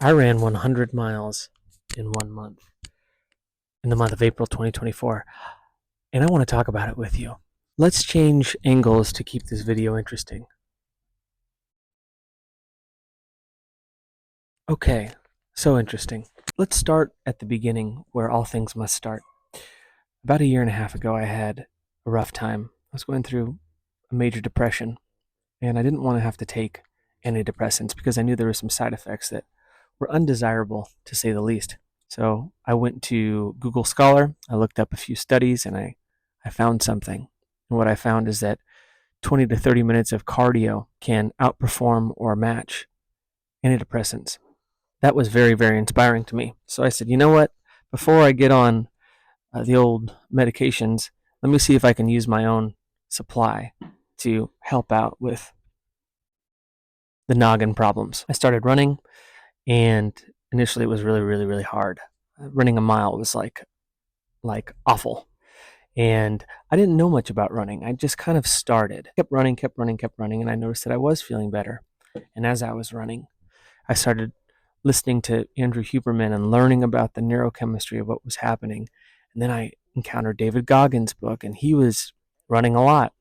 I ran 100 miles in 1 month, in the month of April 2024, and I want to talk about it with you. Let's change angles to keep this video interesting. Okay, so interesting. Let's start at the beginning where all things must start. About a year and a half ago, I had a rough time. I was going through a major depression, and I didn't want to have to take antidepressants because I knew there were some side effects that were undesirable, to say the least. So I went to Google Scholar, I looked up a few studies, and I found something. And what I found is that 20 to 30 minutes of cardio can outperform or match antidepressants. That was very, very inspiring to me. So I said, you know what? Before I get on the old medications, let me see if I can use my own supply to help out with the noggin problems. I started running, and initially it was really, really, really hard. Running a mile was like awful. And I didn't know much about running. I just kind of started, kept running, kept running, kept running, and I noticed that I was feeling better. And as I was running, I started listening to Andrew Huberman and learning about the neurochemistry of what was happening. And then I encountered David Goggins' book, and he was running a lot.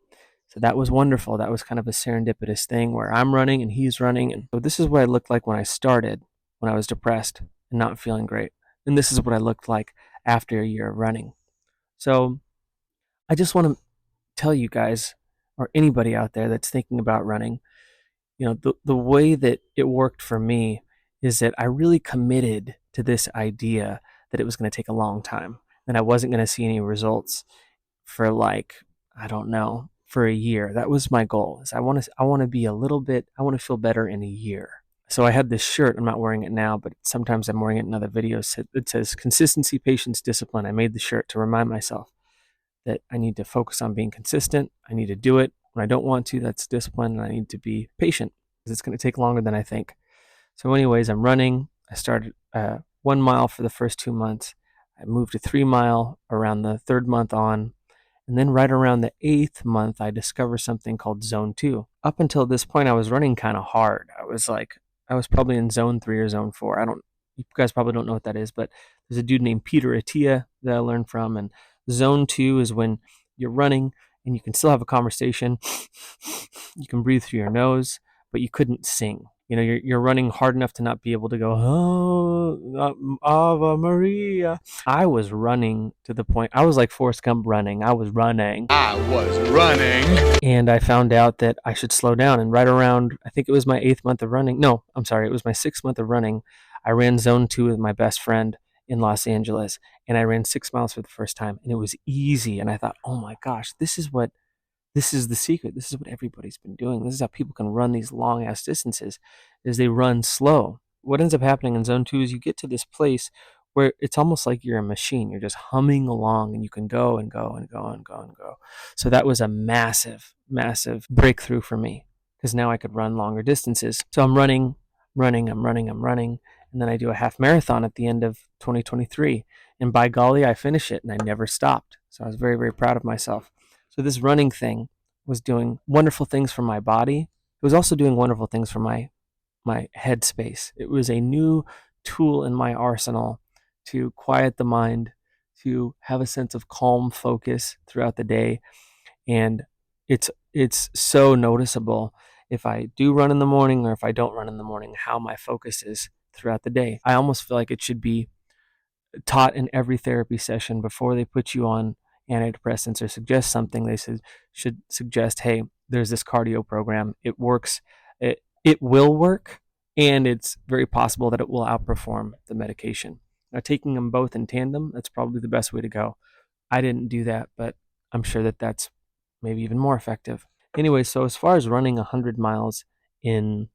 So that was wonderful. That was kind of a serendipitous thing where I'm running and he's running. And so this is what I looked like when I started, when I was depressed and not feeling great. And this is what I looked like after a year of running. So I just want to tell you guys, or anybody out there that's thinking about running, the way that it worked for me is that I really committed to this idea that it was going to take a long time, and I wasn't going to see any results for, like, I don't know, for a year. That was my goal. Is I want to be a little bit, I want to feel better in a year. So I had this shirt. I'm not wearing it now, but sometimes I'm wearing it in other videos. It says consistency, patience, discipline. I made the shirt to remind myself that I need to focus on being consistent. I need to do it when I don't want to. That's discipline. And I need to be patient because it's going to take longer than I think. So, anyways, I'm running. I started 1 mile for the first 2 months. I moved to 3 mile around the third month on. And then right around the eighth month, I discovered something called zone two. Up until this point, I was running kind of hard. I was probably in zone three or zone four. You guys probably don't know what that is, but there's a dude named Peter Attia that I learned from. And zone two is when you're running and you can still have a conversation. You can breathe through your nose, but you couldn't sing. You're running hard enough to not be able to go, oh, Ave Maria. I was running to the point, I was like Forrest Gump running. I was running. And I found out that I should slow down. And right around, I think it was my 8th month of running. No, I'm sorry. It was my 6th month of running. I ran zone two with my best friend in Los Angeles. And I ran 6 miles for the first time. And it was easy. And I thought, oh my gosh, this is the secret. This is what everybody's been doing. This is how people can run these long ass distances, is they run slow. What ends up happening in zone two is you get to this place where it's almost like you're a machine. You're just humming along and you can go and go and go and go and go. So that was a massive, massive breakthrough for me because now I could run longer distances. So I'm running, I'm running. And then I do a half marathon at the end of 2023. And by golly, I finish it and I never stopped. So I was very, very proud of myself. So this running thing was doing wonderful things for my body. It was also doing wonderful things for my headspace. It was a new tool in my arsenal to quiet the mind, to have a sense of calm focus throughout the day. And it's so noticeable if I do run in the morning or if I don't run in the morning, how my focus is throughout the day. I almost feel like it should be taught in every therapy session before they put you on antidepressants or suggest something. They should suggest, hey, there's this cardio program. It works. It will work, and it's very possible that it will outperform the medication. Now, taking them both in tandem, that's probably the best way to go. I didn't do that, but I'm sure that that's maybe even more effective. Anyway, so as far as running 100 miles in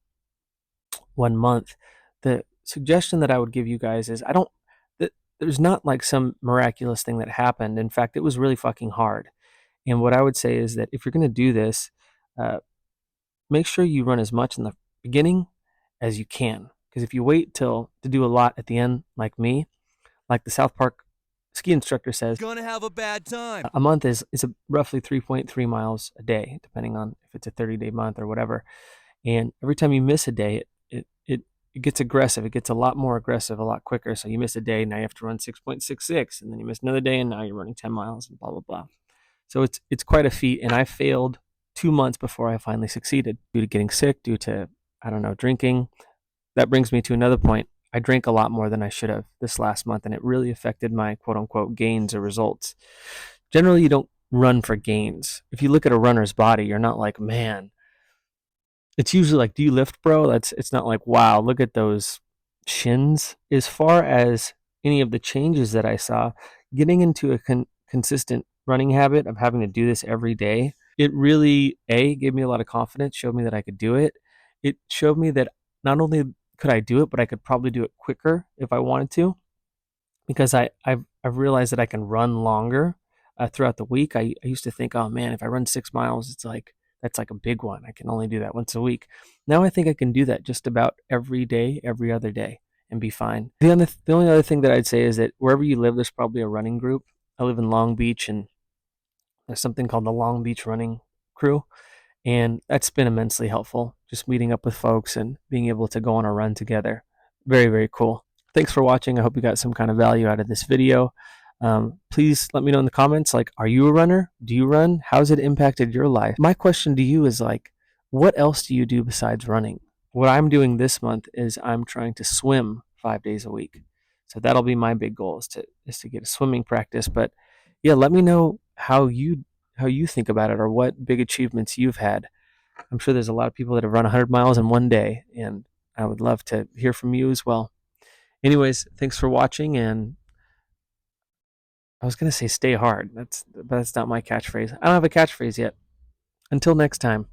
1 month, the suggestion that I would give you guys is there's not like some miraculous thing that happened. In fact, it was really fucking hard. And what I would say is that if you're going to do this, uh, make sure you run as much in the beginning as you can. Because if you wait till to do a lot at the end, like me, like the South Park ski instructor says, gonna have a bad time. A month is roughly 3.3 miles a day, depending on if it's a 30-day month or whatever. And every time you miss a day, it gets aggressive. It gets a lot more aggressive a lot quicker. So you miss a day, now you have to run 6.66, and then you miss another day, and now you're running 10 miles and blah blah blah. So it's quite a feat, and I failed 2 months before I finally succeeded due to getting sick, due to, I don't know, drinking. That brings me to another point. I drank a lot more than I should have this last month, and it really affected my quote unquote gains or results. Generally, you don't run for gains. If you look at a runner's body, you're not like, man, it's usually like, do you lift, bro? It's not like, wow, look at those shins. As far as any of the changes that I saw, getting into a consistent running habit of having to do this every day, it really gave me a lot of confidence, showed me that I could do it. It showed me that not only could I do it, but I could probably do it quicker if I wanted to, because I've realized that I can run longer throughout the week. I used to think, oh man, if I run 6 miles, it's like that's like a big one. I can only do that once a week. Now I think I can do that just about every day, every other day, and be fine. The only other thing that I'd say is that wherever you live, there's probably a running group. I live in Long Beach, and there's something called the Long Beach Running Crew, and that's been immensely helpful. Just meeting up with folks and being able to go on a run together. Very, very cool. Thanks for watching. I hope you got some kind of value out of this video. Please let me know in the comments, like, are you a runner? Do you run? How's it impacted your life? My question to you is like, what else do you do besides running? What I'm doing this month is I'm trying to swim 5 days a week. So that'll be my big goal, is to get a swimming practice. But yeah, let me know how you think about it, or what big achievements you've had. I'm sure there's a lot of people that have run 100 miles in one day, and I would love to hear from you as well. Anyways, thanks for watching, and I was going to say stay hard. That's not my catchphrase. I don't have a catchphrase yet. Until next time.